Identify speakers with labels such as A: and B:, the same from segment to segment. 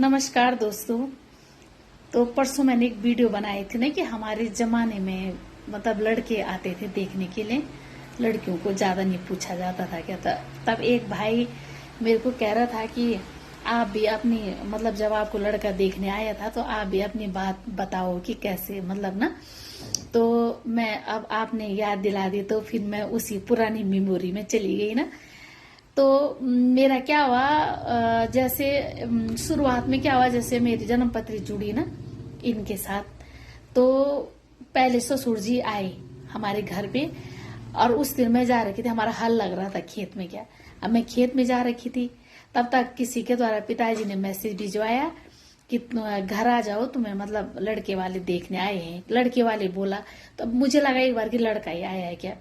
A: नमस्कार दोस्तों। तो परसों मैंने एक वीडियो बनाई थी ना कि हमारे जमाने में मतलब लड़के आते थे देखने के लिए, लड़कियों को ज्यादा नहीं पूछा जाता था क्या था। तब एक भाई मेरे को कह रहा था कि आप भी अपनी मतलब जब आपको लड़का देखने आया था तो आप भी अपनी बात बताओ कि कैसे मतलब ना। तो मैं अब आपने याद दिला दी तो फिर मैं उसी पुरानी मेमोरी में चली गई ना। तो मेरा क्या हुआ, जैसे शुरुआत में क्या हुआ, जैसे मेरी जन्म पत्री जुड़ी ना इनके साथ, तो पहले ससुर जी आए हमारे घर पे। और उस दिन मैं जा रखी थी, हमारा हल लग रहा था खेत में। क्या, अब मैं खेत में जा रखी थी, तब तक किसी के द्वारा पिताजी ने मैसेज भिजवाया कि घर आ जाओ, तुम्हें मतलब लड़के वाले देखने आए हैं। लड़के वाले बोला तो मुझे लगा एक बार कि लड़का ही आया है क्या।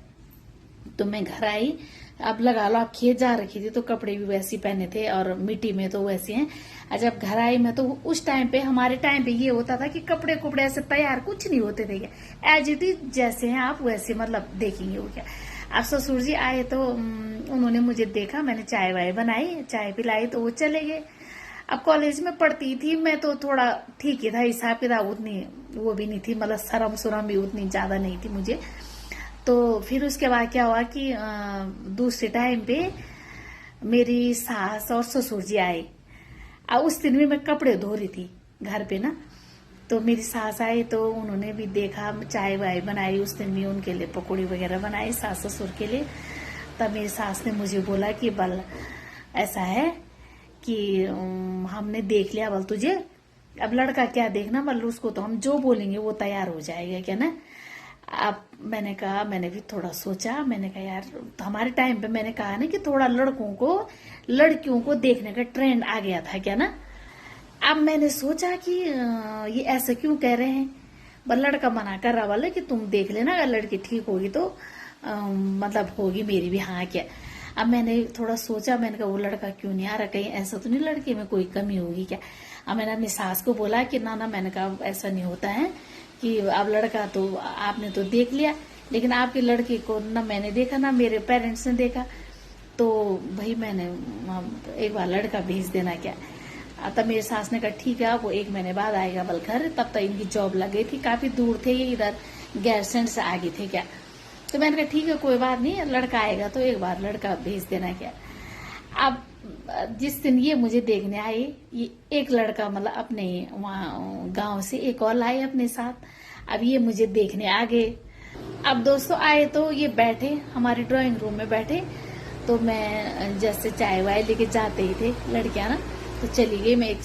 A: तो मैं घर आई, अब लगा लो आप खेत जा रखी थी तो कपड़े भी वैसे पहने थे और मिट्टी में तो वैसे हैं। जब घर आई मैं तो उस टाइम पे, हमारे टाइम पे ये होता था कि कपड़े कुपड़े ऐसे तैयार कुछ नहीं होते थे क्या, एज इट इज जैसे हैं आप वैसे मतलब देखेंगे वो क्या। अब ससुर जी आए तो उन्होंने मुझे देखा, मैंने चाय वाय बनाई, चाय पिलाई तो वो चले गए। अब कॉलेज में पढ़ती थी मैं तो थोड़ा ठीक ही था, हिसाब किताब उतनी वो भी नहीं थी, मतलब शर्म सुरम भी उतनी ज्यादा नहीं थी मुझे। तो फिर उसके बाद क्या हुआ कि दूसरे टाइम पे मेरी सास और ससुर जी आए। अब उस दिन भी मैं कपड़े धो रही थी घर पे ना। तो मेरी सास आई तो उन्होंने भी देखा, चाय वाय बनाई, उस दिन भी उनके लिए पकौड़ी वगैरह बनाई सास ससुर के लिए। तब मेरी सास ने मुझे बोला कि बल ऐसा है कि हमने देख लिया बल तुझे, अब लड़का क्या देखना, बल उसको तो हम जो बोलेंगे वो तैयार हो जाएगा क्या ना। अब मैंने कहा, मैंने भी थोड़ा सोचा, मैंने कहा यार हमारे टाइम पे मैंने कहा ना कि थोड़ा लड़कों को लड़कियों को देखने का ट्रेंड आ गया था क्या ना। अब मैंने सोचा कि ये ऐसे क्यों कह रहे हैं, बस लड़का मना कर रहा वाला कि तुम देख लेना, अगर लड़की ठीक होगी तो मतलब होगी मेरी भी हाँ क्या। अब मैंने थोड़ा सोचा, मैंने कहा वो लड़का क्यों नहीं आ रहा, कहीं ऐसा तो नहीं लड़के में कोई कमी होगी क्या। अब मैंने अपनी सास को बोला कि ना ना, मैंने कहा ऐसा नहीं होता है कि अब लड़का तो आपने तो देख लिया, लेकिन आपके लड़के को ना मैंने देखा ना मेरे पेरेंट्स ने देखा, तो भाई मैंने एक बार लड़का भेज देना क्या। तब मेरी सास ने कहा ठीक है, अब वो 1 महीने बाद आएगा बल घर। तब तक इनकी जॉब लग गई थी, काफी दूर थे ये, इधर गैरसैंण से आगे थे क्या। तो मैंने कहा ठीक है कोई बात नहीं, लड़का आएगा तो एक बार लड़का भेज देना क्या। अब जिस दिन ये मुझे देखने आए, ये एक लड़का मतलब अपने वहाँ गांव से एक और लाए अपने साथ। अब ये मुझे देखने आ गए। अब दोस्तों आए तो ये बैठे हमारे ड्राइंग रूम में बैठे, तो मैं जैसे चाय वाय लेके जाते ही थे लड़कियां ना, तो चली गई मैं एक